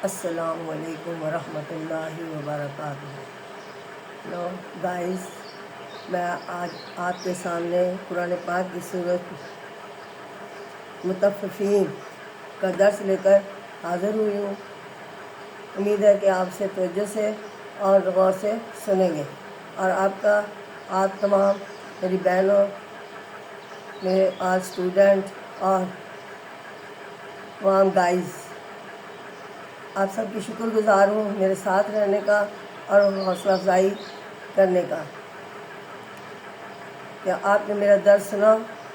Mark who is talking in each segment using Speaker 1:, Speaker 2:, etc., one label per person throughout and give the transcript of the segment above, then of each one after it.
Speaker 1: السلام علیکم ورحمۃ اللہ وبرکاتہ۔ ہلو گائز، میں آج آپ کے سامنے قرآن پاک کی سورت مطففین کا درس لے کر حاضر ہوئی ہوں۔ امید ہے کہ آپ سے توجہ سے اور غور سے سنیں گے، اور آپ تمام میری بہنوں، میرے آج اسٹوڈنٹ اور تمام گائز، آپ سب کی شکر گزار ہوں میرے ساتھ رہنے کا اور حوصلہ افزائی کرنے کا، کہ آپ نے میرا درس سنا،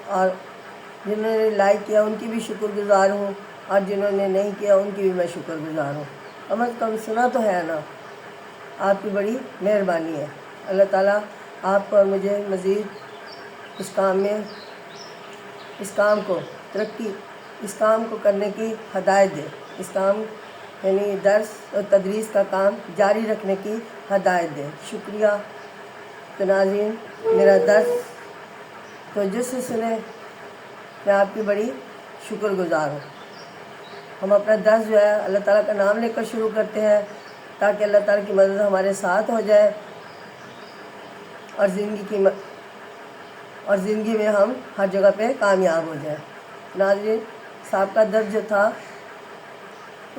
Speaker 1: اور جنہوں نے لائک کیا ان کی بھی شکر گزار ہوں، اور جنہوں نے نہیں کیا ان کی بھی میں شکر گزار ہوں۔ کم از کم سنا تو ہے نا، آپ کی بڑی مہربانی ہے۔ اللہ تعالیٰ آپ کو اور مجھے مزید اس کام کو کرنے کی ہدایت دے، اس کام یعنی درس اور تدریس کا کام جاری رکھنے کی ہدایت دے۔ شکریہ۔ تو ناظرین، میرا درس توجہ سے سنیں، میں آپ کی بڑی شکر گزار ہوں۔ ہم اپنا درس جو ہے اللہ تعالیٰ کا نام لے کر شروع کرتے ہیں، تاکہ اللہ تعالیٰ کی مدد ہمارے ساتھ ہو جائے، اور زندگی میں ہم ہر جگہ پہ کامیاب ہو جائیں۔ ناظرین، سابقہ درس جو تھا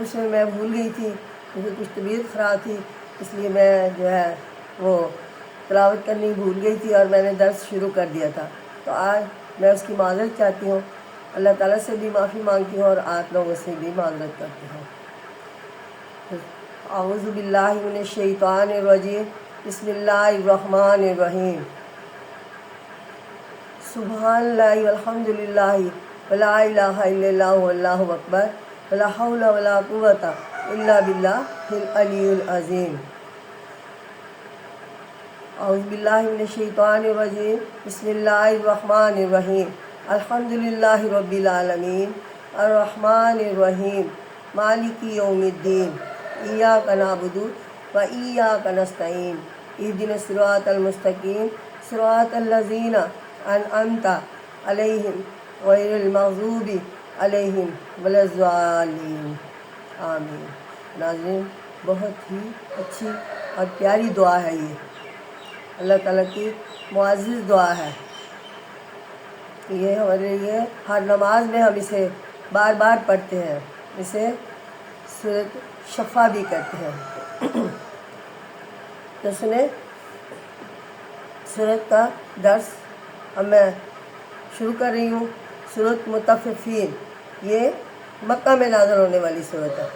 Speaker 1: اس میں میں بھول گئی تھی، مجھے کچھ طبیعت خراب تھی، اس لیے میں جو ہے وہ تلاوت کرنی بھول گئی تھی، اور میں نے درس شروع کر دیا تھا۔ تو آج میں اس کی معذرت چاہتی ہوں، اللہ تعالیٰ سے بھی معافی مانگتی ہوں، اور آپ لوگوں سے بھی معذرت کرتی ہوں۔ اعوذ باللہ من الشیطان الرجیم، بسم اللہ الرحمن الرحیم۔ سبحان اللہ والحمد للہ ولا الہ الا اللہ واللہ اکبر ولا حول ولا قوۃ الا باللہ العلی العظیم۔ اعوذ باللہ من الشیطان الرجیم، بسم اللہ الرحمن الرحیم۔ الحمد للہ رب العالمین، الرحمن الرحیم، مالک یوم الدین، ایاک نعبد و ایاک نستعین، اہدنا الصراط المستقیم، صراط الذین انعمت علیہم غیر المغضوب علیہم ولا الضالین، آمین۔ ناظرین، بہت ہی اچھی اور پیاری دعا ہے یہ، اللہ تعالیٰ کی معزز دعا ہے۔ یہ ہمارے لیے ہر نماز میں ہم اسے بار بار پڑھتے ہیں، اسے سورۃ شفا بھی کہتے ہیں۔ تو سنیں سورت کا درس، اب میں شروع کر رہی ہوں۔ سورت مطففین، یہ مکہ میں نازل ہونے والی سورت ہے،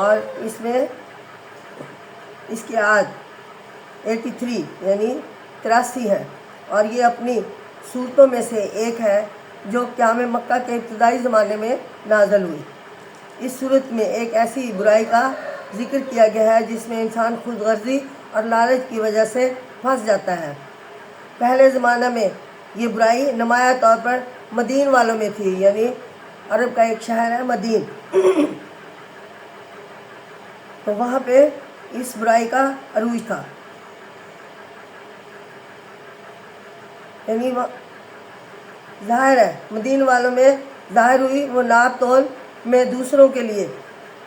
Speaker 1: اور اس میں اس کی عدد 83 یعنی 83 ہے، اور یہ اپنی صورتوں میں سے ایک ہے جو قیام مکہ کے ابتدائی زمانے میں نازل ہوئی۔ اس صورت میں ایک ایسی برائی کا ذکر کیا گیا ہے جس میں انسان خود غرضی اور لالچ کی وجہ سے پھنس جاتا ہے۔ پہلے زمانہ میں یہ برائی نمایاں طور پر مدین والوں میں تھی، یعنی عرب کا ایک شہر ہے مدین، تو وہاں پہ اس برائی کا عروج تھا۔ یعنی ظاہر ہے مدین والوں میں ظاہر ہوئی، وہ ناپ تول میں دوسروں کے لیے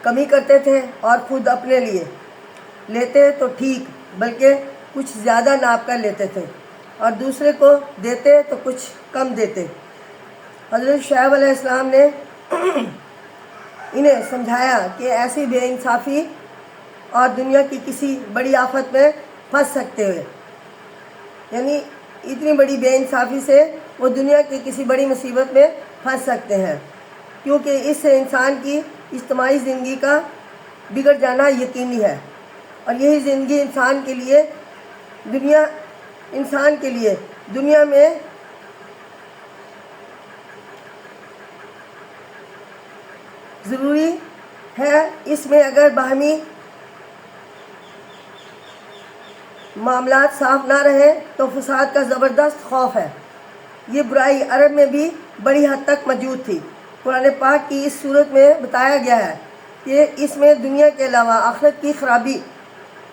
Speaker 1: کمی کرتے تھے، اور خود اپنے لیے لیتے تو ٹھیک، بلکہ کچھ زیادہ ناپ کر لیتے تھے، اور دوسرے کو دیتے تو کچھ کم دیتے۔ حضرت شعیب علیہ السلام نے انہیں سمجھایا کہ ایسی بے انصافی اور دنیا کی کسی بڑی آفت میں پھنس سکتے ہوئے، یعنی اتنی بڑی بے انصافی سے وہ دنیا کی کسی بڑی مصیبت میں پھنس سکتے ہیں، کیونکہ اس سے انسان کی اجتماعی زندگی کا بگڑ جانا یقینی ہے، اور یہی زندگی انسان کے لیے دنیا میں ضروری ہے۔ اس میں اگر باہمی معاملات صاف نہ رہیں تو فساد کا زبردست خوف ہے۔ یہ برائی عرب میں بھی بڑی حد تک موجود تھی۔ قرآن پاک کی اس صورت میں بتایا گیا ہے کہ اس میں دنیا کے علاوہ آخرت کی خرابی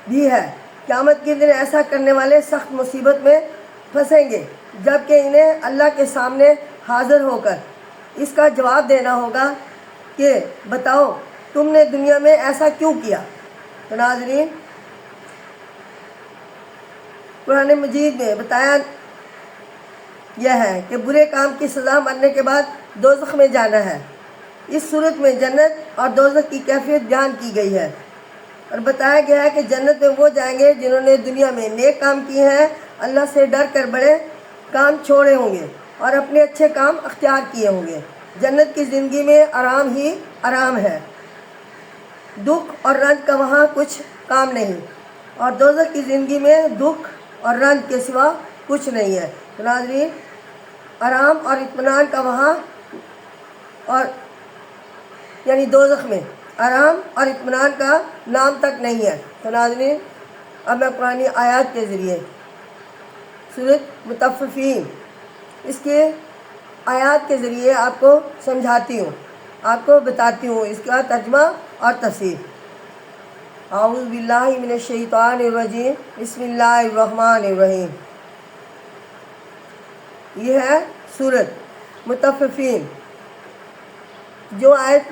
Speaker 1: بھی ہے۔ قیامت کے دن ایسا کرنے والے سخت مصیبت میں پھنسیں گے، جبکہ انہیں اللہ کے سامنے حاضر ہو کر اس کا جواب دینا ہوگا کہ بتاؤ تم نے دنیا میں ایسا کیوں کیا؟ تو ناظرین، قرآن مجید میں بتایا یہ ہے کہ برے کام کی سزا مرنے کے بعد دوزخ میں جانا ہے۔ اس صورت میں جنت اور دوزخ کی کیفیت بیان کی گئی ہے اور بتایا گیا ہے کہ جنت میں وہ جائیں گے جنہوں نے دنیا میں نیک کام کیے ہیں، اللہ سے ڈر کر بڑے کام چھوڑے ہوں گے اور اپنے اچھے کام اختیار کیے ہوں گے۔ جنت کی زندگی میں آرام ہی آرام ہے، دکھ اور رنج کا وہاں کچھ کام نہیں، اور دوزخ کی زندگی میں دکھ اور رنج کے سوا کچھ نہیں ہے۔ تو ناظرین، آرام اور اطمینان کا وہاں اور یعنی دوزخ میں آرام اور اطمینان کا نام تک نہیں ہے۔ تو ناظرین، اب میں قرآنی آیات کے ذریعے سورۃ مطففین اس کے آیات کے ذریعے آپ کو سمجھاتی ہوں، آپ کو بتاتی ہوں اس کا ترجمہ اور تفسیر۔ اعوذ باللہ من الشیطان الرجیم، بسم اللہ الرحمن الرحیم۔ یہ ہے سورۃ مطففین۔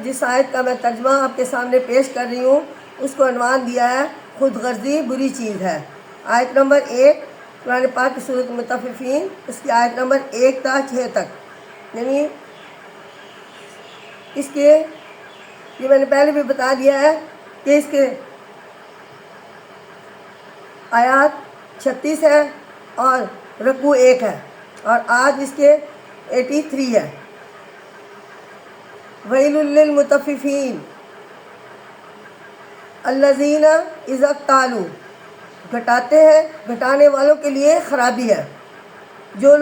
Speaker 1: جس آیت کا میں ترجمہ آپ کے سامنے پیش کر رہی ہوں اس کو عنوان دیا ہے خود غرضی بری چیز ہے۔ آیت نمبر 1 قرآن پاک کی سورۃ مطففین، اس کی آیت نمبر 1 تا 6 تک، یعنی اس کے یہ میں نے پہلے بھی بتا دیا ہے کہ اس کے آیات 36 ہے اور رکوع 1 ہے، اور آج اس کے 83 ہے۔ ویل للمطففین الذین اذا اکتالوا، گھٹاتے ہیں گھٹانے والوں کے لیے خرابی ہے، جو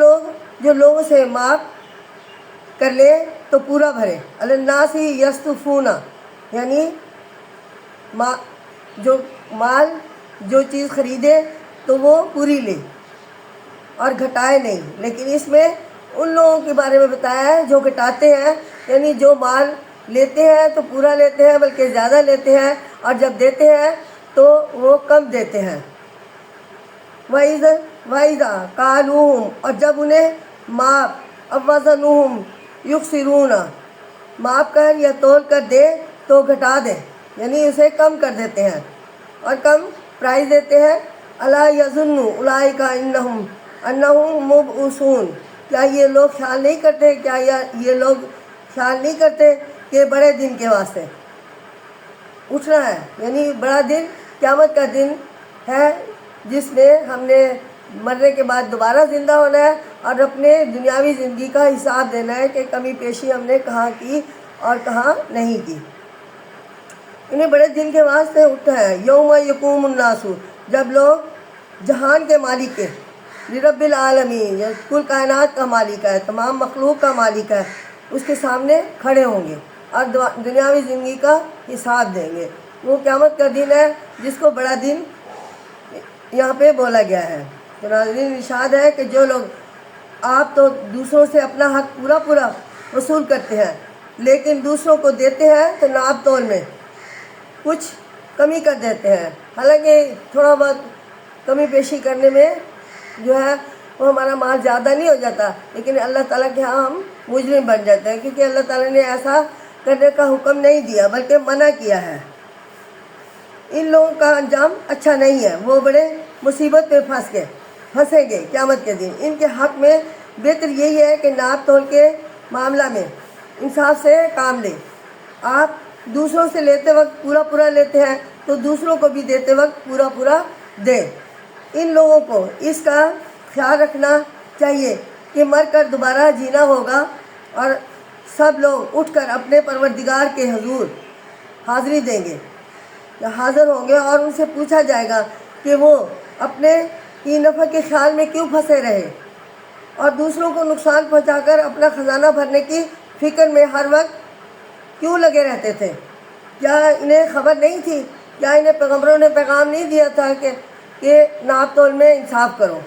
Speaker 1: لوگوں سے معاف کر لے تو پورا بھرے۔ علی الناس یستوفون، یعنی جو چیز خریدے تو وہ پوری لے اور گھٹائے نہیں۔ لیکن اس میں ان لوگوں کے بارے میں بتایا ہے جو گھٹاتے ہیں، یعنی جو مال لیتے ہیں تو پورا لیتے ہیں بلکہ زیادہ لیتے ہیں، اور جب دیتے ہیں تو وہ کم دیتے ہیں۔ وَإِذَا قَالُوهُمْ، اور جب انہیں ماپ وزنوہم یخسرون، ماپ کر یا تول کر دے تو گھٹا دیں، یعنی اسے کم کر دیتے ہیں اور کم پرائز دیتے ہیں۔ الا یظن اولئک انہم مبعوثون، کیا یہ لوگ خیال نہیں کرتے کہ بڑے دن کے واسطے اٹھنا ہے، یعنی بڑا دن قیامت کا دن ہے جس میں ہم نے مرنے کے بعد دوبارہ زندہ ہونا ہے اور اپنے دنیاوی زندگی کا حساب دینا ہے کہ کمی پیشی ہم نے کہاں کی اور کہاں نہیں کی۔ انہیں بڑے دن کے واسطے اٹھنا ہے۔ یوم یقوم الناس، جب لوگ جہان کے مالک کے، رب العالمین، کل کائنات کا مالک ہے، تمام مخلوق کا مالک ہے، اس کے سامنے کھڑے ہوں گے اور دنیاوی زندگی کا حساب دیں گے۔ وہ قیامت کا دن ہے جس کو بڑا دن یہاں پہ بولا گیا ہے۔ تو ناظرین، ارشاد ہے کہ جو لوگ آپ تو دوسروں سے اپنا حق پورا وصول کرتے ہیں، لیکن دوسروں کو دیتے ہیں تو ناپ تول میں کچھ کمی کر دیتے ہیں، حالانکہ تھوڑا بہت کمی بیشی کرنے میں جو ہے وہ ہمارا مال زیادہ نہیں ہو جاتا، لیکن اللہ تعالیٰ کے ہاں ہم مجرم بن جاتے ہیں، کیونکہ اللہ تعالیٰ نے ایسا کرنے کا حکم نہیں دیا بلکہ منع کیا ہے۔ ان لوگوں کا انجام اچھا نہیں ہے، وہ بڑے مصیبت پہ پھنسیں گے قیامت کے دن۔ ان کے حق میں بہتر یہی ہے کہ ناپ تول کے معاملہ میں انصاف سے کام لیں۔ آپ دوسروں سے لیتے وقت پورا لیتے ہیں تو دوسروں کو بھی دیتے وقت پورا دیں۔ ان لوگوں کو اس کا خیال رکھنا چاہیے کہ مر کر دوبارہ جینا ہوگا اور سب لوگ اٹھ کر اپنے پروردگار کے حضور حاضری دیں گے یا حاضر ہوں گے، اور ان سے پوچھا جائے گا کہ وہ اپنے ہی نفع کے خیال میں کیوں پھنسے رہے اور دوسروں کو نقصان پہنچا کر اپنا خزانہ بھرنے کی فکر میں ہر وقت کیوں لگے رہتے تھے۔ کیا انہیں خبر نہیں تھی؟ کیا انہیں پیغمبروں نے پیغام نہیں دیا تھا کہ ناپ تول میں انصاف کرو،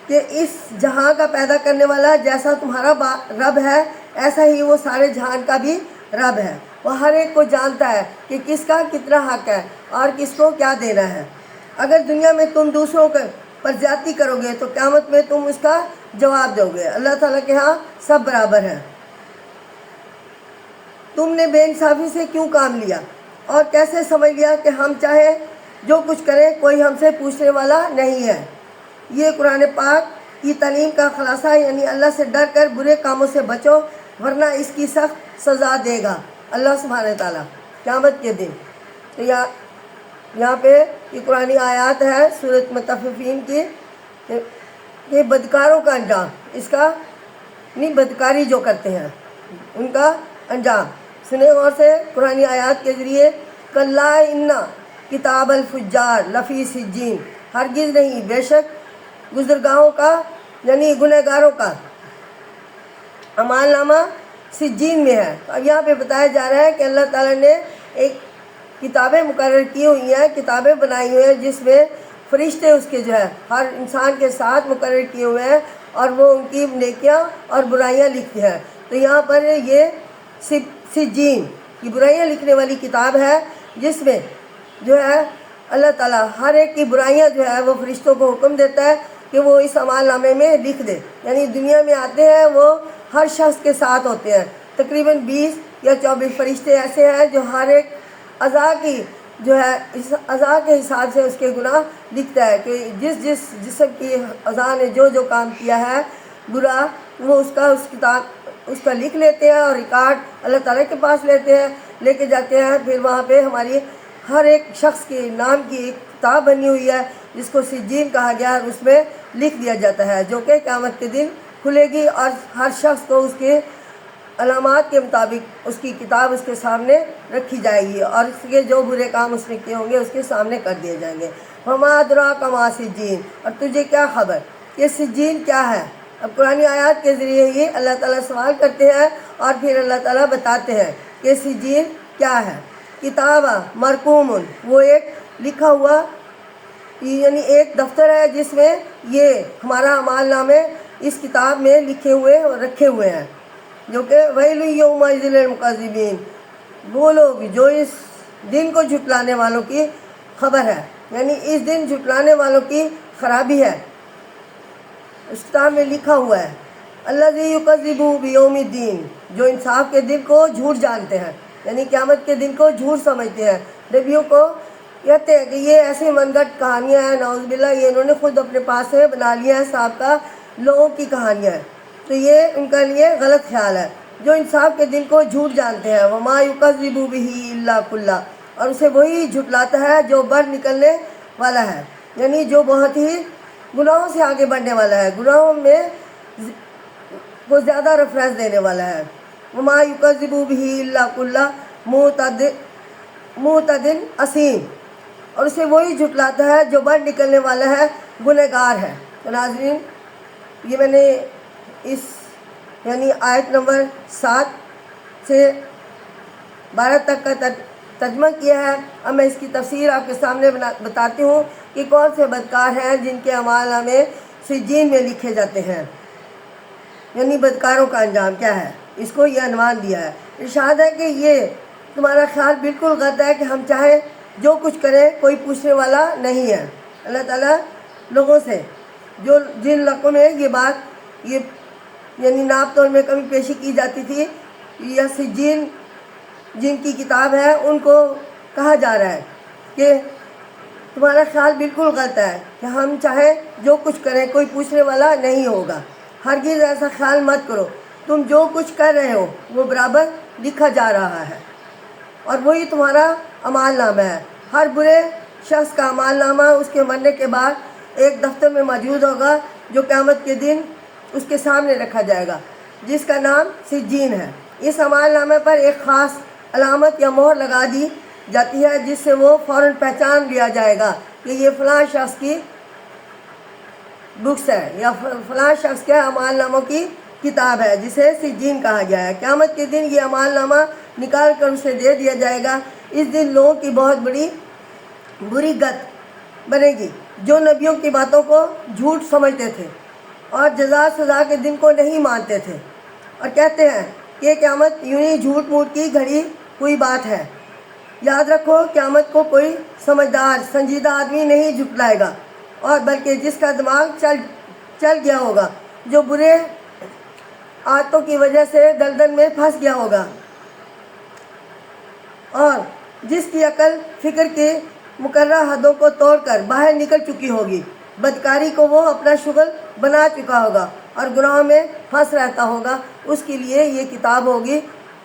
Speaker 1: کہ اس جہاں کا پیدا کرنے والا جیسا تمہارا رب ہے ایسا ہی وہ سارے جہان کا بھی رب ہے، وہ ہر ایک کو جانتا ہے کہ کس کا کتنا حق ہے اور کس کو کیا دینا ہے۔ اگر دنیا میں تم دوسروں پر زیادتی کرو گے تو قیامت میں تم اس کا جواب دو گے۔ اللہ تعالیٰ کے ہاں سب برابر ہیں۔ تم نے بے انصافی سے کیوں کام لیا اور کیسے سمجھ لیا کہ ہم چاہے جو کچھ کریں کوئی ہم سے پوچھنے والا نہیں ہے۔ یہ قرآن پاک کی تعلیم کا خلاصہ، یعنی اللہ سے ڈر کر برے کاموں سے بچو ورنہ اس کی سخت سزا دے گا اللہ سبحانہ تعالیٰ قیامت کے دن۔ تو یہاں پہ یہ قرآن آیات ہے سورۃ مطففین کی کہ بدکاروں کا انجام، اس کا نہیں، بدکاری جو کرتے ہیں ان کا انجام سنیں غور سے قرآن آیات کے ذریعے۔ کلا ان کتاب الفجار لفی سجین، ہرگز نہیں، بے شک گزرگاہوں کا یعنی گنہگاروں کا اعمال نامہ سجین میں ہے۔ اب یہاں پہ بتایا جا رہا ہے کہ اللہ تعالیٰ نے ایک کتابیں مقرر کی ہوئی ہیں، کتابیں بنائی ہوئی ہیں جس میں فرشتے اس کے جو ہے ہر انسان کے ساتھ مقرر کیے ہوئے ہیں اور وہ ان کی نیکیاں اور برائیاں لکھتے ہیں۔ تو یہاں پر یہ سجین کی برائیاں لکھنے والی کتاب ہے جس میں جو ہے اللہ تعالیٰ ہر ایک کی برائیاں جو ہے وہ فرشتوں کو حکم دیتا ہے کہ وہ اس اعمال نامے میں لکھ دے۔ یعنی دنیا میں آتے ہیں وہ ہر شخص کے ساتھ ہوتے ہیں، تقریباً 20 یا 24 فرشتے ایسے ہیں جو ہر ایک اعضاء کی جو ہے اس اعضاء کے حساب سے اس کے گناہ لکھتا ہے کہ جس جسم کی اعضاء نے جو جو کام کیا ہے برا، وہ اس کا لکھ لیتے ہیں اور ریکارڈ اللہ تعالیٰ کے پاس لے کے جاتے ہیں۔ پھر وہاں پہ ہماری ہر ایک شخص کے نام کی ایک کتاب بنی ہوئی ہے جس کو سجین کہا گیا ہے، اس میں لکھ دیا جاتا ہے جو کہ قیامت کے دن کھلے گی اور ہر شخص کو اس کے علامات کے مطابق اس کی کتاب اس کے سامنے رکھی جائے گی اور اس کے جو برے کام اس نے کیے ہوں گے اس کے سامنے کر دیے جائیں گے۔ وما ادراک ما سجین، اور تجھے کیا خبر کہ سجین کیا ہے؟ اب قرآن آیات کے ذریعے ہی اللہ تعالیٰ سوال کرتے ہیں اور پھر اللہ تعالیٰ بتاتے ہیں کہ سجین کیا ہے۔ کتاب مرقوم، وہ ایک لکھا ہوا یعنی ایک دفتر ہے جس میں یہ ہمارا اعمال نامے اس کتاب میں لکھے ہوئے اور رکھے ہوئے ہیں، جو کہ ویل یومئذ للمکذبین، وہ لوگ جو اس دن کو جھٹلانے والوں کی خبر ہے، یعنی اس دن جھٹلانے والوں کی خرابی ہے۔ اس کتاب میں لکھا ہوا ہے الذی یکذب بیوم الدین، جو انصاف کے دن کو جھوٹ جانتے ہیں، یعنی قیامت کے دن کو جھوٹ سمجھتے ہیں۔ نبیوں کو کہتے ہیں کہ یہ ایسی من گھڑت کہانیاں ہیں، نعوذ باللہ، یہ انہوں نے خود اپنے پاس سے بنا لیا ہے، سابقہ لوگوں کی کہانیاں ہیں۔ تو یہ ان کا لیے غلط خیال ہے جو انصاف کے دن کو جھوٹ جانتے ہیں۔ وما یکذب بہ الا کل، اور اسے وہی جھٹلاتا ہے جو بڑھ نکلنے والا ہے، یعنی جو بہت ہی گناہوں سے آگے بڑھنے والا ہے، گناہوں میں وہ زیادہ ریفرنس دینے والا ہے۔ وما یکذب بہ الا کل معتد اثیم، اور اسے وہی جھٹلاتا ہے جو بڑھ نکلنے والا ہے، گنہگار ہے۔ تو ناظرین، یہ میں نے اس یعنی آیت نمبر 7 سے 12 تک کا ترجمہ کیا ہے۔ اب میں اس کی تفسیر آپ کے سامنے بتاتی ہوں کہ کون سے بدکار ہیں جن کے اعمال نامے سجین میں لکھے جاتے ہیں، یعنی بدکاروں کا انجام کیا ہے، اس کو یہ عنوان دیا ہے۔ ارشاد ہے کہ یہ تمہارا خیال بالکل غلط ہے کہ ہم چاہیں جو کچھ کریں کوئی پوچھنے والا نہیں ہے۔ اللہ تعالیٰ لوگوں سے جن لوگوں میں یہ بات یعنی ناپ طور میں کمی پیشی کی جاتی تھی، یا سجین جن کی کتاب ہے ان کو کہا جا رہا ہے کہ تمہارا خیال بالکل غلط ہے کہ ہم چاہیں جو کچھ کریں کوئی پوچھنے والا نہیں ہوگا۔ ہرگز ایسا خیال مت کرو، تم جو کچھ کر رہے ہو وہ برابر لکھا جا رہا ہے اور وہی تمہارا اعمال نامہ ہے۔ ہر برے شخص کا اعمال نامہ اس کے مرنے کے بعد ایک دفتر میں موجود ہوگا جو قیامت کے دن اس کے سامنے رکھا جائے گا، جس کا نام سجین ہے۔ اس اعمال نامے پر ایک خاص علامت یا مہر لگا دی جاتی ہے جس سے وہ فوراً پہچان لیا جائے گا کہ یہ فلاں شخص کی بکس ہے یا فلاں شخص کے اعمال ناموں کی کتاب ہے جسے سجین کہا گیا ہے۔ قیامت کے دن یہ اعمال نامہ نکال کر اسے دے دیا جائے گا۔ اس دن لوگوں کی بہت بری گت بنے گی جو نبیوں کی باتوں کو جھوٹ سمجھتے تھے اور جزا سزا کے دن کو نہیں مانتے تھے اور کہتے ہیں کہ قیامت یوں ہی جھوٹ موٹ کی گھڑی ہوئی بات ہے۔ یاد رکھو، قیامت کو کوئی سمجھدار سنجیدہ آدمی نہیں جھٹلائے گا، اور بلکہ جس کا دماغ چل گیا ہوگا، جو برے عادتوں کی وجہ سے دلدل میں پھنس گیا ہوگا۔ اور جس کی عقل فکر کے مقررہ حدوں کو توڑ کر باہر نکل چکی ہوگی، بدکاری کو وہ اپنا شغل بنا چکا ہوگا اور گناہوں میں پھنس رہتا ہوگا، اس کے لیے یہ کتاب ہوگی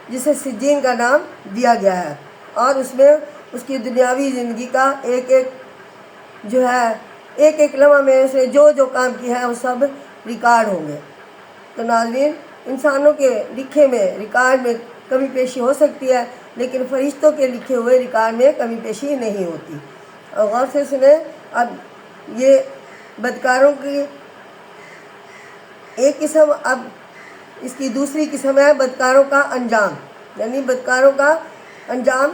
Speaker 1: جسے سجین کا نام دیا گیا ہے، اور اس میں اس کی دنیاوی زندگی کا ایک ایک لمحہ میں سے جو کام کیا ہے وہ سب ریکارڈ ہوں گے۔ تو ناظرین، انسانوں کے لکھے میں ریکارڈ میں کمی پیشی ہو سکتی ہے، لیکن فرشتوں کے لکھے ہوئے ریکارڈ میں کمی پیشی نہیں ہوتی۔ اور غور سے سنیں، اب یہ بدکاروں کی ایک قسم، اب اس کی دوسری قسم ہے بدکاروں کا انجام، یعنی بدکاروں کا انجام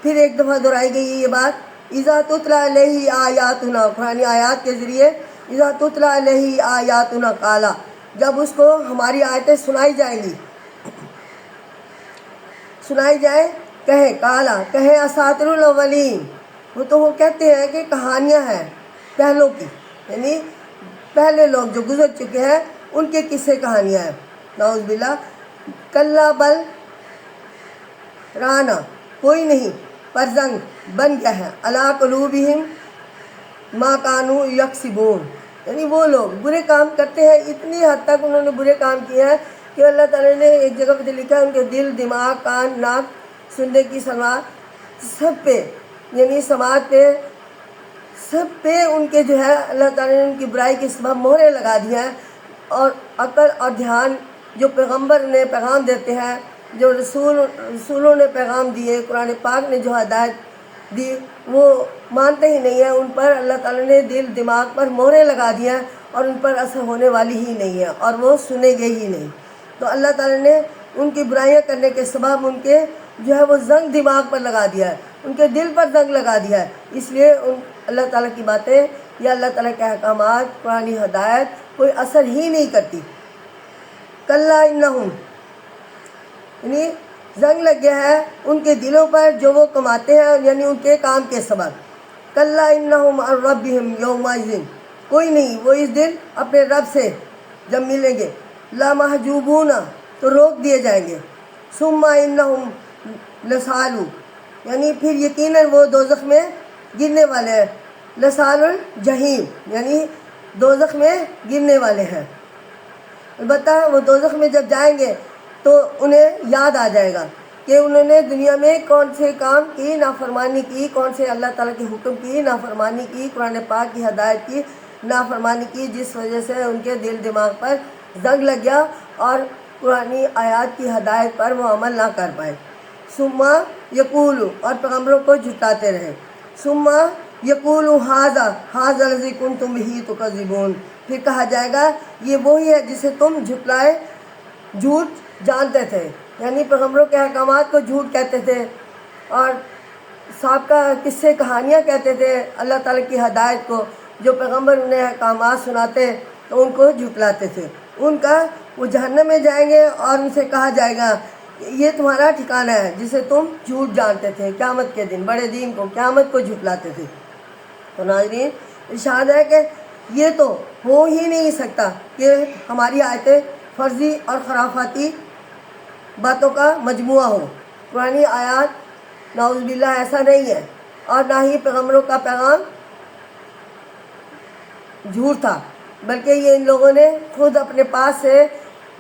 Speaker 1: پھر ایک دفعہ دہرائی گئی ہے یہ بات۔ اذا تتلی علیہ آیاتنا، قرآن آیات کے ذریعے اذا تتلی علیہ آیاتنا قالا، جب اس کو ہماری آیتیں سنائی جائیں گی، سنائی جائے، کہے اساطیر الاولین، وہ کہتے ہیں کہ کہانیاں ہیں پہلوں کی، یعنی پہلے لوگ جو گزر چکے ہیں ان کے قصے کہانیاں ہیں۔ نعوذ باللہ۔ کلا بل رانا، کوئی نہیں، پر زنگ بن گیا ہے، علی قلوبہم ما کانوا یکسبون، یعنی وہ لوگ برے کام کرتے ہیں، اتنی حد تک انہوں نے برے کام کیے ہیں کہ اللہ تعالیٰ نے ایک جگہ پہ لکھا ہے ان کے دل، دماغ، کان، ناک، سننے کی سماعت، سب پہ، یعنی سماعت پہ، سب پہ ان کے اللہ تعالیٰ نے ان کی برائی کے سبب مہریں لگا دی ہیں، اور عقل اور دھیان جو پیغمبر نے پیغام دیتے ہیں، جو رسولوں نے پیغام دیے، قرآن پاک نے جو ہدایت دی، وہ مانتے ہی نہیں ہیں، ان پر اللہ تعالیٰ نے دل، دماغ پر مہریں لگا دی ہیں، اور ان پر اثر ہونے والی ہی نہیں ہے، اور وہ سنے گے ہی نہیں۔ تو اللہ تعالیٰ نے ان کی برائیاں کرنے کے سبب ان کے وہ زنگ دماغ پر لگا دیا ہے، ان کے دل پر زنگ لگا دیا ہے، اس لیے اللہ تعالیٰ کی باتیں یا اللہ تعالیٰ کے احکامات، قرآنی ہدایت کوئی اثر ہی نہیں کرتی۔ کلا انہم، یعنی زنگ لگ گیا ہے ان کے دلوں پر جو وہ کماتے ہیں، یعنی ان کے کام کے سبب۔ کلا انہم عن ربہم یومئذ، کوئی نہیں، وہ اس دن اپنے رب سے جب ملیں گے، لمحجوبون، تو روک دیے جائیں گے، ثم انہم لصالون، یعنی پھر یقیناً وہ دوزخ میں گرنے والے ہیں، لصال الجحیم، یعنی دوزخ میں گرنے والے ہیں۔ البتہ وہ دوزخ میں جب جائیں گے تو انہیں یاد آ جائے گا کہ انہوں نے دنیا میں کون سے کام کی، نافرمانی کی، کون سے اللہ تعالیٰ کے حکم کی نافرمانی کی، قرآن پاک کی ہدایت کی نافرمانی کی، جس وجہ سے ان کے دل دماغ پر زنگ لگ گیا اور قرآنی آیات کی ہدایت پر وہ عمل نہ کر پائے۔ ثم یقول، اور پیغمبروں کو جھٹاتے رہے، ثم یقول ھذا الذی کنتم بہ تکذبون، پھر کہا جائے گا یہ وہی ہے جسے تم جھوٹ جانتے تھے، یعنی پیغمبروں کے احکامات کو جھوٹ کہتے تھے، اور سابقہ قصے کہانیاں کہتے تھے، اللہ تعالیٰ کی ہدایت کو جو پیغمبر انہیں احکامات سناتے تو ان کو جھٹلاتے تھے، ان کا وہ جہنم میں جائیں گے اور ان سے کہا جائے گا یہ تمہارا ٹھکانہ ہے جسے تم جھوٹ جانتے تھے، قیامت کے دن، بڑے دن کو، قیامت کو جھٹلاتے تھے۔ تو ناظرین، ارشاد ہے کہ یہ تو ہو ہی نہیں سکتا کہ ہماری آیتیں فرضی اور خرافاتی باتوں کا مجموعہ ہو۔ قرآنی آیات نعوذ باللہ ایسا نہیں ہے، اور نہ ہی پیغمبروں کا پیغام جھوٹ تھا، بلکہ یہ ان لوگوں نے خود اپنے پاس سے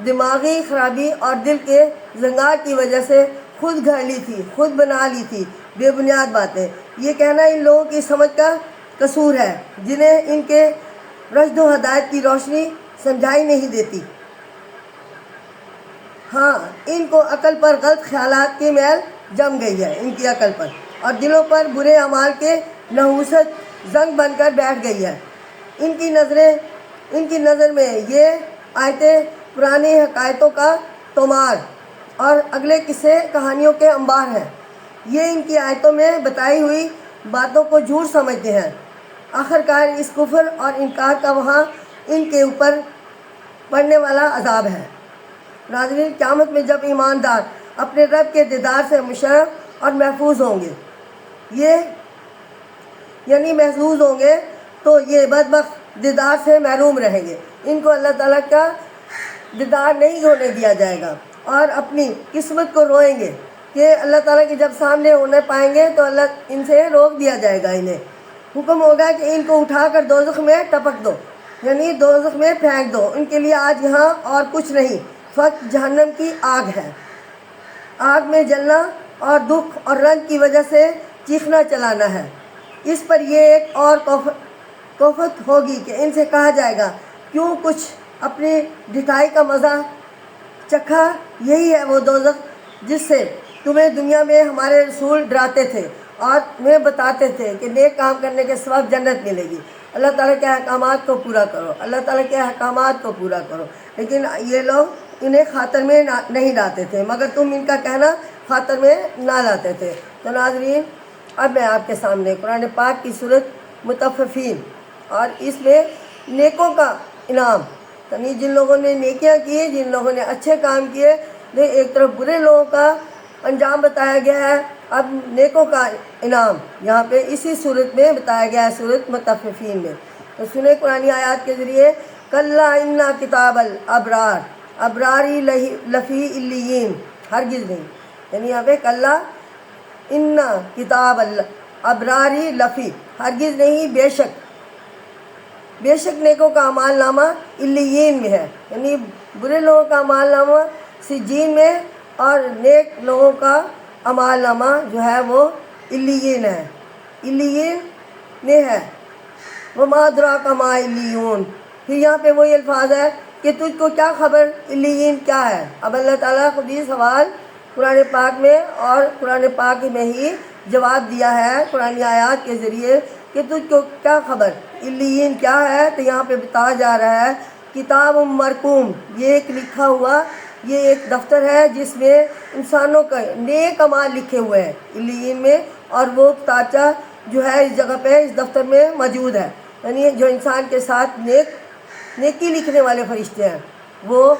Speaker 1: دماغی خرابی اور دل کے زنگار کی وجہ سے خود گھڑ لی تھی، خود بنا لی تھی بے بنیاد باتیں۔ یہ کہنا ان لوگوں کی سمجھ کا قصور ہے، جنہیں ان کے رشد و ہدایت کی روشنی سمجھائی نہیں دیتی۔ ہاں، ان کو عقل پر غلط خیالات کی میل جم گئی ہے، ان کی عقل پر، اور دلوں پر برے اعمال کے نحوست زنگ بن کر بیٹھ گئی ہے۔ ان کی نظر میں یہ آیتیں پرانی حکایتوں کا تومار اور اگلے قصے کہانیوں کے انبار ہیں۔ یہ ان کی آیتوں میں بتائی ہوئی باتوں کو جھوٹ سمجھتے ہیں۔ آخرکار اس کفر اور انکار کا وہاں ان کے اوپر پڑنے والا عذاب ہے۔ ناظرین، قیامت میں جب ایماندار اپنے رب کے دیدار سے مشرف اور محفوظ ہوں گے، یعنی محفوظ ہوں گے، تو یہ بدبخت دیدار سے محروم رہیں گے، ان کو اللہ تعالیٰ کا دیدار نہیں ہونے دیا جائے گا، اور اپنی قسمت کو روئیں گے، کہ اللہ تعالیٰ کے جب سامنے ہونے پائیں گے تو اللہ ان سے روک دیا جائے گا، انہیں حکم ہوگا کہ ان کو اٹھا کر دوزخ میں ٹپک دو، یعنی دوزخ میں پھینک دو، ان کے لیے آج یہاں اور کچھ نہیں، فقط جہنم کی آگ ہے، آگ میں جلنا اور دکھ اور رنج کی وجہ سے چیخنا چلانا ہے۔ اس پر یہ ایک اور کوفت ہوگی کہ ان سے کہا جائے گا کیوں کچھ اپنی ڈھٹائی کا مزہ چکھا، یہی ہے وہ دوزخ جس سے تمہیں دنیا میں ہمارے رسول ڈراتے تھے اور تمہیں بتاتے تھے کہ نیک کام کرنے کے سبب جنت ملے گی۔ اللہ تعالیٰ کے احکامات کو پورا کرو، اللہ تعالیٰ کے احکامات کو پورا کرو، لیکن یہ لوگ انہیں خاطر میں نہیں لاتے تھے، مگر تم ان کا کہنا خاطر میں نہ لاتے تھے۔ تو ناظرین، اب میں آپ کے سامنے قرآن پاک کی سورۃ مطففین اور اس میں نیکوں کا انعام، یعنی جن لوگوں نے نیکیاں کی، جن لوگوں نے اچھے کام کیے، ایک طرف برے لوگوں کا انجام بتایا گیا ہے، اب نیکوں کا انعام یہاں پہ اسی صورت میں بتایا گیا ہے، صورت مطففین میں۔ تو سنیں قرآن آیات کے ذریعے، کلا انا کتاب الابرار ابراری لفی علیین، ہرگز نہیں، یعنی یہاں پہ کلا انا کتاب الابراری لفی، ہرگز نہیں، بے شک نیکوں کا اعمال نامہ علیین میں ہے، یعنی برے لوگوں کا اعمال نامہ سجین میں اور نیک لوگوں کا اعمال نامہ جو ہے وہ علیین ہے، علیین میں ہے۔ وما ادراک ما علیون، پھر یہاں پہ وہی الفاظ ہے کہ تجھ کو کیا خبر علیین کیا ہے۔ اب اللہ تعالیٰ خود ہی سوال قرآن پاک میں اور قرآن پاک میں ہی جواب دیا ہے قرآن آیات کے ذریعے کہ تجھ کو کیا خبر علیین کیا ہے۔ تو یہاں پہ بتایا جا رہا ہے کتاب مرقوم، یہ ایک لکھا ہوا، یہ ایک دفتر ہے جس میں انسانوں کا نیک اعمال لکھے ہوئے ہیں علیین میں، اور وہ کتابچہ جو ہے اس جگہ پہ اس دفتر میں موجود ہے، یعنی جو انسان کے ساتھ نیکی لکھنے والے فرشتے ہیں، وہ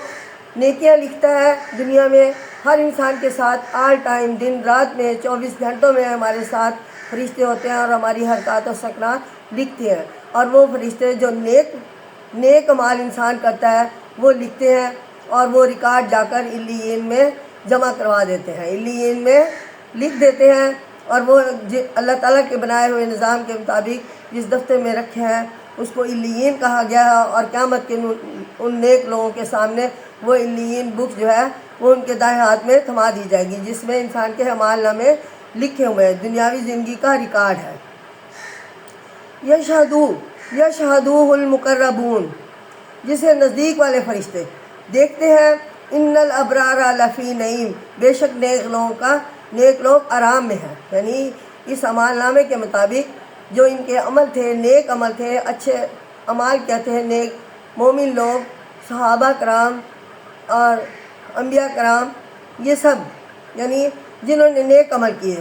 Speaker 1: نیکیاں لکھتا ہے دنیا میں ہر انسان کے ساتھ، آل ٹائم، دن رات میں، 24 گھنٹوں میں ہمارے ساتھ فرشتے ہوتے ہیں اور ہماری حرکات و سکنات لکھتے ہیں، اور وہ فرشتے جو نیک اعمال انسان کرتا ہے وہ لکھتے ہیں، اور وہ ریکارڈ جا کر علیین میں جمع کروا دیتے ہیں، علیین میں لکھ دیتے ہیں، اور وہ اللہ تعالیٰ کے بنائے ہوئے نظام کے مطابق جس دفتر میں رکھے ہیں اس کو علیین کہا گیا ہے، اور قیامت کے ان نیک لوگوں کے سامنے وہ علیین بک جو ہے وہ ان کے دائیں ہاتھ میں تھما دی جائے گی، جس میں انسان کے اعمال نامے لکھے ہوئے ہیں، دنیاوی زندگی کا ریکارڈ ہے۔ یشہدوہ المقربون، جسے نزدیک والے فرشتے دیکھتے ہیں، ان الابرار لفی نعیم، بے شک نیک لوگ آرام میں ہیں، یعنی اس اعمال نامے کے مطابق جو ان کے عمل تھے، نیک عمل تھے، اچھے اعمال کہتے ہیں نیک مومن لوگ، صحابہ کرام اور انبیاء کرام، یہ سب یعنی جنہوں نے نیک عمل کیے،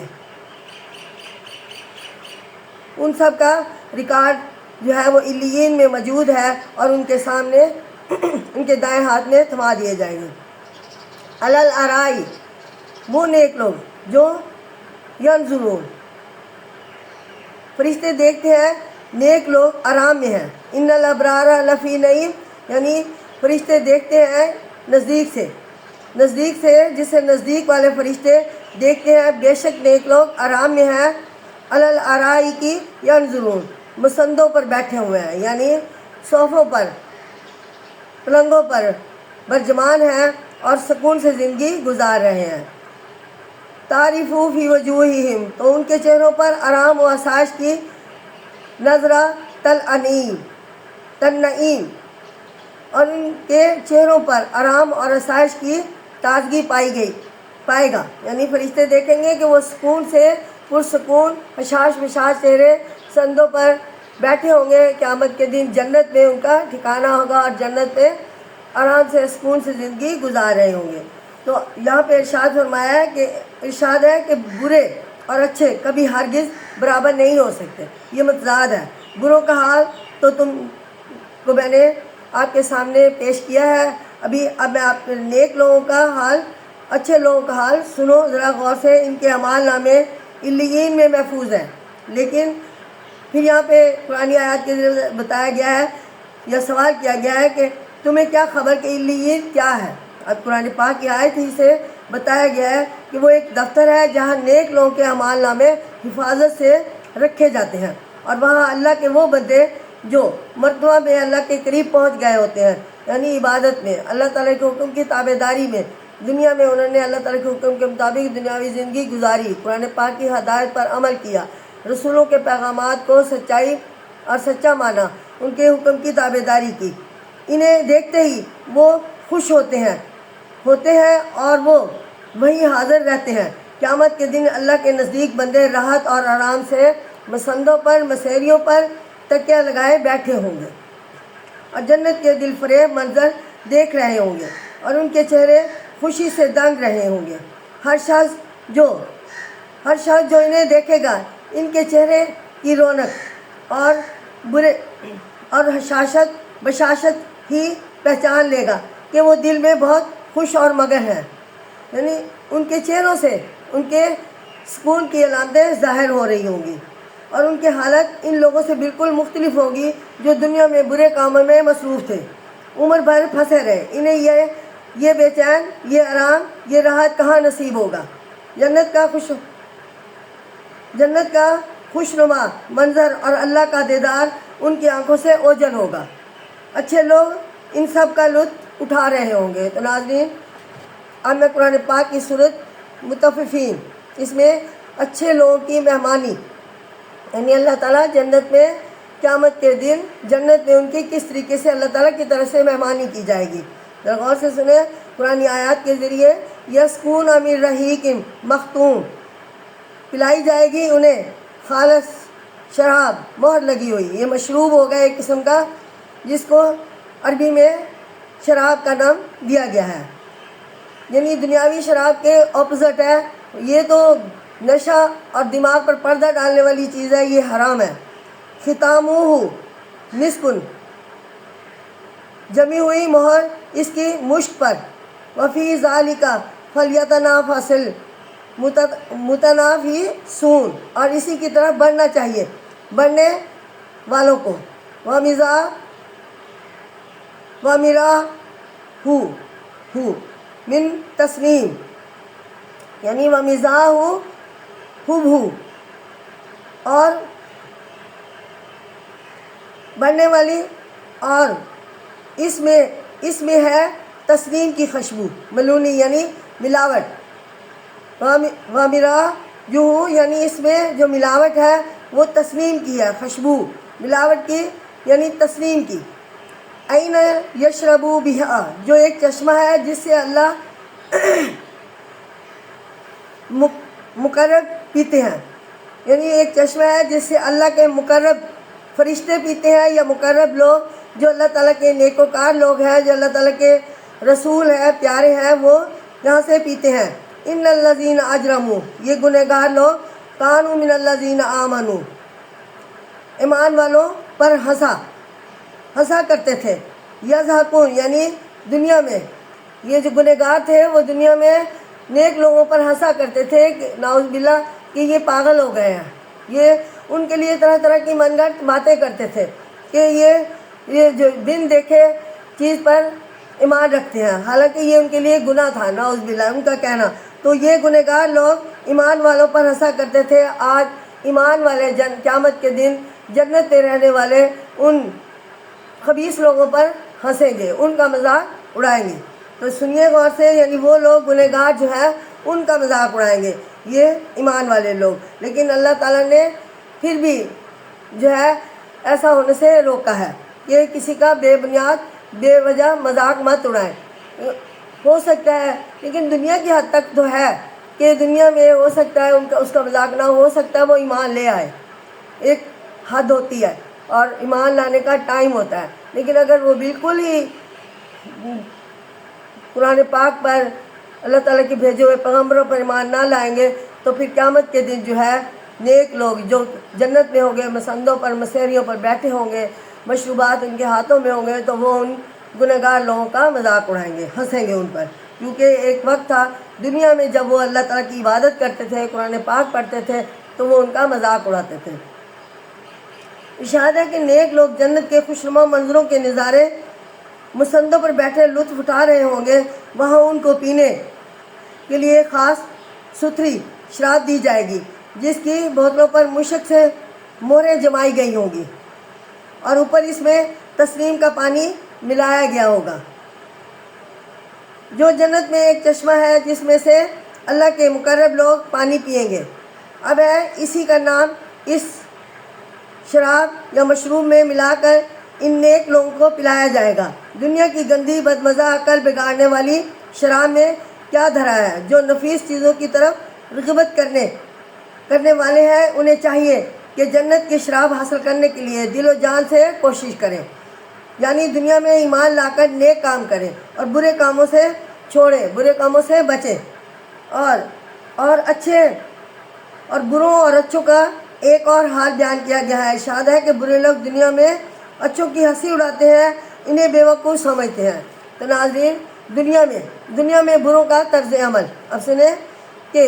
Speaker 1: ان سب کا ریکارڈ جو ہے وہ علیین میں موجود ہے، اور ان کے سامنے ان کے دائیں ہاتھ میں تھما دیے جائیں گے۔ علل ارائی، وہ نیک لوگ جو ینظرون، فرشتے دیکھتے ہیں نیک لوگ آرام میں ہیں، ان الابرار لفی نعیم، یعنی فرشتے دیکھتے ہیں نزدیک سے، جسے نزدیک والے فرشتے دیکھتے ہیں، بے شک نیک لوگ آرام میں ہیں، علل ارائی کی ینظرون، مسندوں پر بیٹھے ہوئے ہیں، یعنی صوفوں پر، پلنگوں پر برجمان ہیں اور سکون سے زندگی گزار رہے ہیں۔ تعریف فی وجوہہم، تو ان کے چہروں پر آرام و آسائش کی نظرہ تنعیم، اور ان کے چہروں پر آرام اور آسائش کی تازگی پائے گا، یعنی فرشتے دیکھیں گے کہ وہ سکون سے پرسکون حشاش بشاش چہرے سندوں پر بیٹھے ہوں گے، قیامت کے دن جنت میں ان کا ٹھکانہ ہوگا، اور جنت میں آرام سے سکون سے زندگی گزار رہے ہوں گے۔ تو یہاں پہ ارشاد ہے کہ برے اور اچھے کبھی ہرگز برابر نہیں ہو سکتے، یہ متضاد ہے۔ بروں کا حال تو تم کو میں نے آپ کے سامنے پیش کیا ہے، اب میں آپ نیک لوگوں کا حال، اچھے لوگوں کا حال سنو ذرا غور سے، ان کے اعمال نامے علیین میں محفوظ ہیں۔ لیکن پھر یہاں پہ قرآن آیات کے ذریعے بتایا گیا ہے یا سوال کیا گیا ہے کہ تمہیں کیا خبر کہ علیین کیا ہے۔ اب قرآن پاک کی آیت ہی سے بتایا گیا ہے کہ وہ ایک دفتر ہے جہاں نیک لوگوں کے اعمال نامے حفاظت سے رکھے جاتے ہیں، اور وہاں اللہ کے وہ بندے جو مرتبہ میں اللہ کے قریب پہنچ گئے ہوتے ہیں، یعنی عبادت میں، اللہ تعالیٰ کے حکم کی تابع داری میں، دنیا میں انہوں نے اللہ تعالیٰ کے حکم کے مطابق دنیاوی زندگی گزاری، قرآن پاک کی ہدایت پر عمل کیا، رسولوں کے پیغامات کو سچائی اور سچا مانا، ان کے حکم کی تابع داری کی، انہیں دیکھتے ہی وہ خوش ہوتے ہیں اور وہ وہیں حاضر رہتے ہیں۔ قیامت کے دن اللہ کے نزدیک بندے راحت اور آرام سے مسندوں پر، مسیریوں پر تکیہ لگائے بیٹھے ہوں گے اور جنت کے دل فریب منظر دیکھ رہے ہوں گے، اور ان کے چہرے خوشی سے دنگ رہے ہوں گے۔ ہر شخص جو انہیں دیکھے گا، ان کے چہرے کی رونق اور بشاشت ہی پہچان لے گا کہ وہ دل میں بہت خوش اور مگن ہے، یعنی ان کے چہروں سے ان کے سکون کی علامتیں ظاہر ہو رہی ہوں گی، اور ان کی حالت ان لوگوں سے بالکل مختلف ہوگی جو دنیا میں برے کاموں میں مصروف تھے، عمر بھر پھنسے رہے۔ انہیں یہ بے چین، یہ آرام، یہ راحت کہاں نصیب ہوگا؟ جنت کا خوشنما منظر اور اللہ کا دیدار ان کی آنکھوں سے اوجھل ہوگا۔ اچھے لوگ ان سب کا لطف اٹھا رہے ہوں گے۔ تو ناظرین، اب میں قرآن پاک کی سورۃ مطففین، اس میں اچھے لوگوں کی مہمانی، یعنی اللہ تعالیٰ جنت میں قیامت کے دن جنت میں ان کی کس طریقے سے اللہ تعالیٰ کی طرف سے مہمانی کی جائے گی، ذرا غور سے سنیں۔ قرآن آیات کے ذریعے یسکون من رحیق مختوم، پلائی جائے گی انہیں خالص شراب، مہر لگی ہوئی۔ یہ مشروب ہوگا ایک قسم کا، جس کو عربی میں شراب کا نام دیا گیا ہے، یعنی دنیاوی شراب کے اپوزٹ ہے۔ یہ تو نشہ اور دماغ پر پردہ ڈالنے والی چیز ہے، یہ حرام ہے۔ ختامہ مسکن، جمی ہوئی مہر اس کی مشک پر، وفی ذالک فلیتنافس المتنافسون، اور اسی کی طرف بڑھنا چاہیے بڑھنے والوں کو۔ وَمِرَاهُ من تسنیم، یعنی وَمِزَاحُهُ، اور بڑھنے والی، اور اس میں ہے تسنیم کی خوشبو، ملونی یعنی ملاوٹ۔ وَمِرَاهُ، یعنی اس میں جو ملاوٹ ہے وہ تسنیم کی ہے، خوشبو ملاوٹ کی یعنی تسنیم کی۔ این یشربو بہا، جو ایک چشمہ ہے جس سے اللہ مقرب پیتے ہیں، یعنی ایک چشمہ ہے جس سے اللہ کے مقرب فرشتے پیتے ہیں، یا مقرب لوگ جو اللہ تعالیٰ کے نیکوکار لوگ ہیں، جو اللہ تعالیٰ کے رسول ہیں، پیارے ہیں، وہ یہاں سے پیتے ہیں۔ ان الذین اجرموا، یہ گنہگار لوگ، کانوا من الذین آمنوا، ایمان والوں پر ہنسا کرتے تھے، یضحکون، یعنی دنیا میں یہ جو گنہگار تھے وہ دنیا میں نیک لوگوں پر ہنسا کرتے تھے کہ نعوذ باللہ کہ یہ پاگل ہو گئے ہیں، یہ ان کے لیے طرح طرح کی من گھڑت باتیں کرتے تھے کہ یہ جو بن دیکھے چیز پر ایمان رکھتے ہیں، حالانکہ یہ ان کے لیے گناہ تھا، نعوذ باللہ ان کا کہنا۔ تو یہ گنہگار لوگ ایمان والوں پر ہنسا کرتے تھے، آج ایمان والے قیامت کے دن جنت میں رہنے والے ان خبیث لوگوں پر ہنسیں گے، ان کا مذاق اڑائیں گے۔ تو سنیے غور سے، یعنی وہ لوگ گنہگار جو ہیں ان کا مذاق اڑائیں گے، یہ ایمان والے لوگ۔ لیکن اللہ تعالیٰ نے پھر بھی جو ہے ایسا ہونے سے روکا ہے کہ کسی کا بے بنیاد بے وجہ مذاق مت اڑائیں۔ ہو سکتا ہے، لیکن دنیا کی حد تک تو ہے کہ دنیا میں ہو سکتا ہے اس کا مذاق نہ ہو سکتا ہے وہ ایمان لے آئے، ایک حد ہوتی ہے اور ایمان لانے کا ٹائم ہوتا ہے۔ لیکن اگر وہ بالکل ہی قرآن پاک پر، اللہ تعالیٰ کے بھیجے ہوئے پیغمبروں پر ایمان نہ لائیں گے، تو پھر قیامت کے دن جو ہے نیک لوگ جو جنت میں ہوں گے، مسندوں پر، مسیریوں پر بیٹھے ہوں گے، مشروبات ان کے ہاتھوں میں ہوں گے، تو وہ ان گنہگار لوگوں کا مذاق اڑائیں گے، ہنسیں گے ان پر۔ کیونکہ ایک وقت تھا دنیا میں جب وہ اللہ تعالیٰ کی عبادت کرتے تھے، قرآن پاک پڑھتے تھے، تو وہ ان کا مذاق اڑاتے تھے۔ ارشاد ہے کہ نیک لوگ جنت کے خوشنما منظروں کے نظارے مسندوں پر بیٹھے لطف اٹھا رہے ہوں گے، وہاں ان کو پینے کے لیے خاص ستھری شراب دی جائے گی جس کی بوتلوں پر مشک سے مہریں جمائی گئی ہوں گی اور اوپر اس میں تسنیم کا پانی ملایا گیا ہوگا۔ جو جنت میں ایک چشمہ ہے جس میں سے اللہ کے مقرب لوگ پانی پئیں گے۔ اب ہے اسی کا نام اس شراب یا مشروب میں ملا کر ان نیک لوگوں کو پلایا جائے گا۔ دنیا کی گندی بدمزہ عقل بگاڑنے والی شراب میں کیا دھرا ہے؟ جو نفیس چیزوں کی طرف رغبت کرنے والے ہیں انہیں چاہیے کہ جنت کی شراب حاصل کرنے کے لیے دل و جان سے کوشش کریں، یعنی دنیا میں ایمان لا کر نیک کام کریں اور برے کاموں سے چھوڑیں، برے کاموں سے بچیں اور اچھے اور بروں اور اچھوں کا ایک اور حال بیان کیا گیا ہے۔ ارشاد ہے کہ برے لوگ دنیا میں اچھوں کی ہنسی اڑاتے ہیں، انہیں بیوقوف سمجھتے ہیں۔ تو ناظرین، دنیا میں بروں کا طرز عمل اب سنیں کہ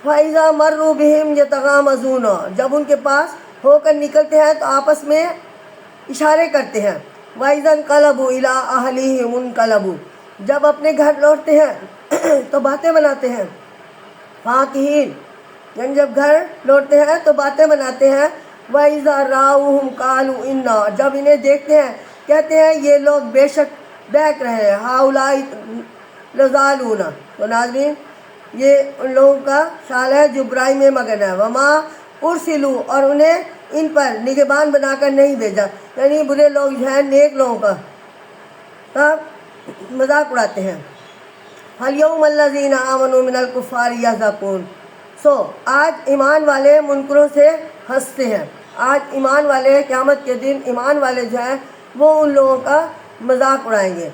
Speaker 1: فَإِذَا مَرُّوا بِهِمْ يَتَغَامَزُونَ، جب ان کے پاس ہو کر نکلتے ہیں تو آپس میں اشارے کرتے ہیں۔ وَإِذَا انقلبوا إِلَىٰ أَهْلِهِمُ انقلبوا، جب اپنے گھر لوٹتے ہیں تو باتیں بناتے ہیں۔ فَاكِهِينَ، یعنی جب گھر لوٹتے ہیں تو باتیں بناتے ہیں۔ وَإِذَا رَأَوْهُمْ قَالُوا إِنَّا، جب انہیں دیکھتے ہیں کہتے ہیں یہ لوگ بے شک بہک رہے ہیں۔ هَؤُلَاءِ لَضَالُونَ، تو ناظرین یہ ان لوگوں کا خیال ہے جو برائی میں مگن ہے۔ وَمَا أُرْسِلُوا، اور انہیں ان پر نگہبان بنا کر نہیں بھیجا، یعنی برے لوگ جو ہیں نیک لوگوں کا مذاق اڑاتے ہیں۔ فَالْيَوْمَ الَّذِينَ آمَنُوا مِنَ الْكُفَّارِ يَضْحَكُونَ، آج ایمان والے منکروں سے ہنستے ہیں۔ آج ایمان والے قیامت کے دن ایمان والے جو ہیں وہ ان لوگوں کا مذاق اڑائیں گے،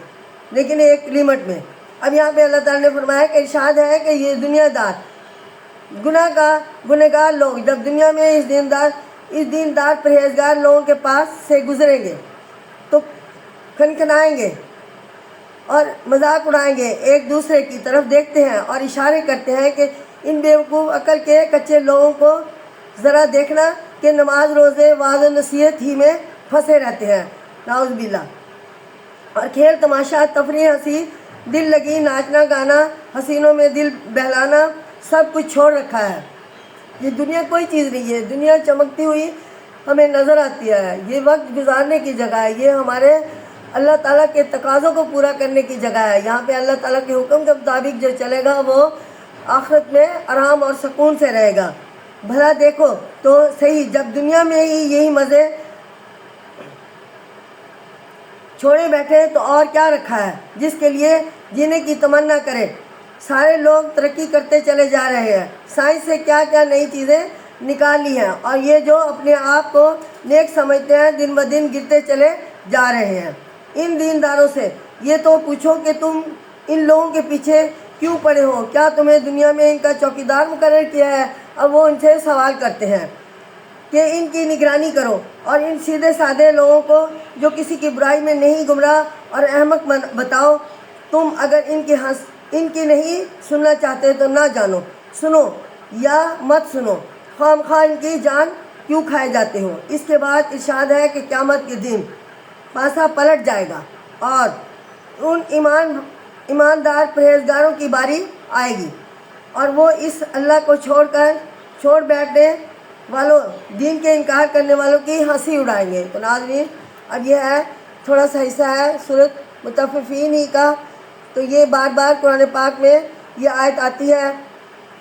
Speaker 1: لیکن ایک لمٹ میں۔ اب یہاں پہ اللہ تعالیٰ نے فرمایا کہ ارشاد ہے کہ یہ دنیا دار گنہگار لوگ جب دنیا میں اس دیندار پرہیزگار لوگوں کے پاس سے گزریں گے تو کھنکھنائیں گے اور مذاق اڑائیں گے، ایک دوسرے کی طرف دیکھتے ہیں اور اشارے کرتے ہیں کہ ان بیوقوف عقل کے کچے لوگوں کو ذرا دیکھنا کہ نماز روزے وعظ و نصیحت ہی میں پھنسے رہتے ہیں، نعوذ باللہ، اور کھیل تماشا تفریح ہنسی دل لگی ناچنا گانا حسینوں میں دل بہلانا سب کچھ چھوڑ رکھا ہے۔ یہ دنیا کوئی چیز نہیں ہے، دنیا چمکتی ہوئی ہمیں نظر آتی ہے، یہ وقت گزارنے کی جگہ ہے، یہ ہمارے اللہ تعالیٰ کے تقاضوں کو پورا کرنے کی جگہ ہے۔ یہاں پہ اللہ تعالیٰ کے حکم کے مطابق جو چلے گا وہ آخرت میں آرام اور سکون سے رہے گا۔ بھلا دیکھو تو صحیح، جب دنیا میں ہی یہی مزے چھوڑے بیٹھے تو اور کیا رکھا ہے جس کے لیے جینے کی تمنا کرے۔ سارے لوگ ترقی کرتے چلے جا رہے ہیں، سائنس سے کیا کیا نئی چیزیں نکال لی ہیں، اور یہ جو اپنے آپ کو نیک سمجھتے ہیں دن بدن گرتے چلے جا رہے ہیں۔ ان دینداروں سے یہ تو پوچھو کہ تم ان لوگوں کے پیچھے کیوں پڑے ہو؟ کیا تمہیں دنیا میں ان کا چوکیدار مقرر کیا ہے؟ اب وہ ان سے سوال کرتے ہیں کہ ان کی نگرانی کرو اور ان سیدھے سادے لوگوں کو جو کسی کی برائی میں نہیں گمراہ اور احمق بتاؤ۔ تم اگر ان کی نہیں سننا چاہتے تو نہ جانو، سنو یا مت سنو، خواہ ان کی جان کیوں کھائے جاتے ہو۔ اس کے بعد ارشاد ہے کہ قیامت کے دن پاسا پلٹ جائے گا اور ان ایماندار پرہیزگاروں کی باری آئے گی اور وہ اس اللہ کو چھوڑ بیٹھنے والوں دین کے انکار کرنے والوں کی ہنسی اڑائیں گے۔ تو ناظرین اب یہ ہے تھوڑا سا حصہ ہے سورۃ مطففین ہی کا، تو یہ بار بار قرآن پاک میں یہ آیت آتی ہے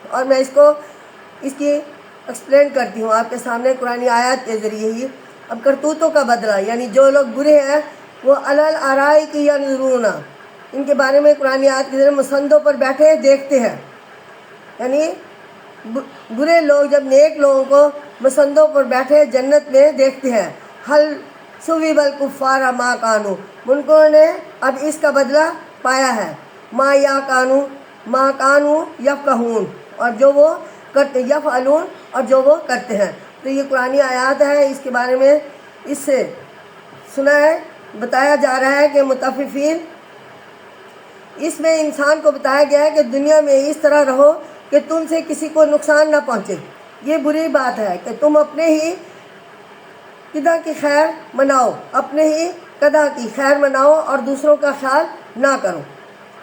Speaker 1: اور میں اس کی ایکسپلین کرتی ہوں آپ کے سامنے قرآن آیات کے ذریعے ہی۔ اب کرتوتوں کا بدلہ، یعنی جو لوگ برے ہیں وہ علی الارائک ینظرون، ان کے بارے میں قرآن آیات کے ذریعے مسندوں پر بیٹھے دیکھتے ہیں، یعنی برے لوگ جب نیک لوگوں کو مسندوں پر بیٹھے جنت میں دیکھتے ہیں۔ حل ثوب الکفار ما کانوا، منکروں نے اب اس کا بدلہ پایا ہے۔ ما کانوا یفقہون، اور جو وہ کرتے یفعلون، اور جو وہ کرتے ہیں۔ تو یہ قرآن آیات ہے، اس کے بارے میں اس سے بتایا جا رہا ہے کہ مطففین، اس میں انسان کو بتایا گیا ہے کہ دنیا میں اس طرح رہو کہ تم سے کسی کو نقصان نہ پہنچے۔ یہ بری بات ہے کہ تم اپنے ہی قدح کی خیر مناؤ، اپنے ہی قدح کی خیر مناؤ اور دوسروں کا خیال نہ کرو۔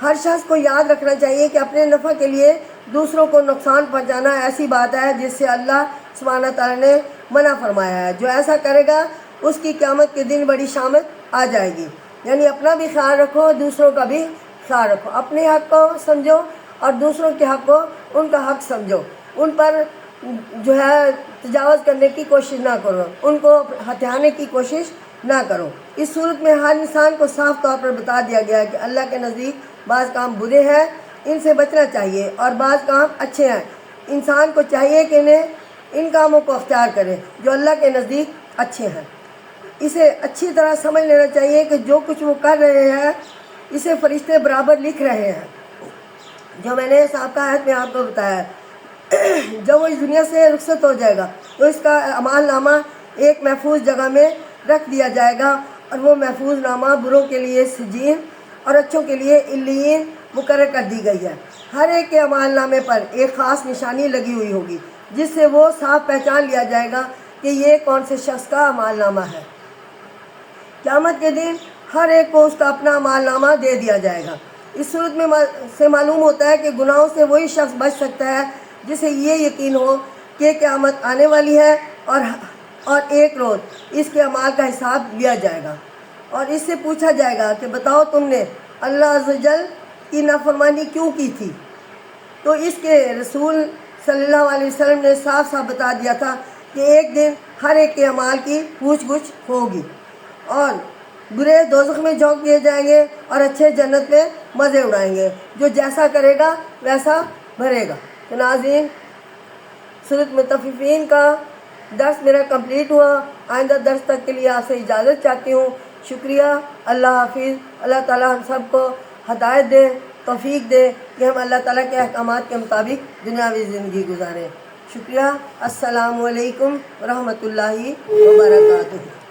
Speaker 1: ہر شخص کو یاد رکھنا چاہیے کہ اپنے نفع کے لیے دوسروں کو نقصان پہنچانا ایسی بات ہے جس سے اللہ سبحانہ تعالیٰ نے منع فرمایا ہے۔ جو ایسا کرے گا اس کی قیامت کے دن بڑی شامت آ جائے گی۔ یعنی اپنا بھی خیال رکھو، دوسروں کا بھی خیال رکھو، اپنے حق کو سمجھو اور دوسروں کے حق کو ان کا حق سمجھو، ان پر جو ہے تجاوز کرنے کی کوشش نہ کرو، ان کو ہتھیانے کی کوشش نہ کرو۔ اس صورت میں ہر انسان کو صاف طور پر بتا دیا گیا ہے کہ اللہ کے نزدیک بعض کام برے ہیں، ان سے بچنا چاہیے، اور بعض کام اچھے ہیں، انسان کو چاہیے کہ ان کاموں کو اختیار کرے جو اللہ کے نزدیک اچھے ہیں۔ اسے اچھی طرح سمجھ لینا چاہیے کہ جو کچھ وہ کر رہے ہیں اسے فرشتے برابر لکھ رہے ہیں، جو میں نے سابقہ آیت میں آپ کو بتایا ہے۔ جب وہ اس دنیا سے رخصت ہو جائے گا تو اس کا اعمال نامہ ایک محفوظ جگہ میں رکھ دیا جائے گا، اور وہ محفوظ نامہ بروں کے لیے سجین اور اچھوں کے لیے علیین مقرر کر دی گئی ہے۔ ہر ایک کے اعمال نامے پر ایک خاص نشانی لگی ہوئی ہوگی جس سے وہ صاف پہچان لیا جائے گا کہ یہ کون سے شخص کا اعمال نامہ ہے۔ قیامت کے دن ہر ایک کو اس کا اپنا اعمال نامہ دے دیا جائے گا۔ اس صورت میں سے معلوم ہوتا ہے کہ گناہوں سے وہی شخص بچ سکتا ہے جسے یہ یقین ہو کہ قیامت آنے والی ہے اور ایک روز اس کے اعمال کا حساب لیا جائے گا، اور اس سے پوچھا جائے گا کہ بتاؤ تم نے اللہ عز و جل کی نافرمانی کیوں کی تھی؟ تو اس کے رسول صلی اللہ علیہ وسلم نے صاف صاف بتا دیا تھا کہ ایک دن ہر ایک کے اعمال کی پوچھ گچھ ہوگی، اور برے دوزخ میں جھونک دیے جائیں گے اور اچھے جنت میں مزے اڑائیں گے۔ جو جیسا کرے گا ویسا بھرے گا۔ تو ناظرین، سورۃ مطففین کا درس میرا کمپلیٹ ہوا۔ آئندہ درس تک کے لیے آپ سے اجازت چاہتی ہوں۔ شکریہ، اللہ حافظ۔ اللہ تعالیٰ ہم سب کو ہدایت دے، توفیق دے کہ ہم اللہ تعالیٰ کے احکامات کے مطابق دنیاوی زندگی گزاریں۔ شکریہ۔ السلام علیکم ورحمۃ اللہ وبرکاتہ۔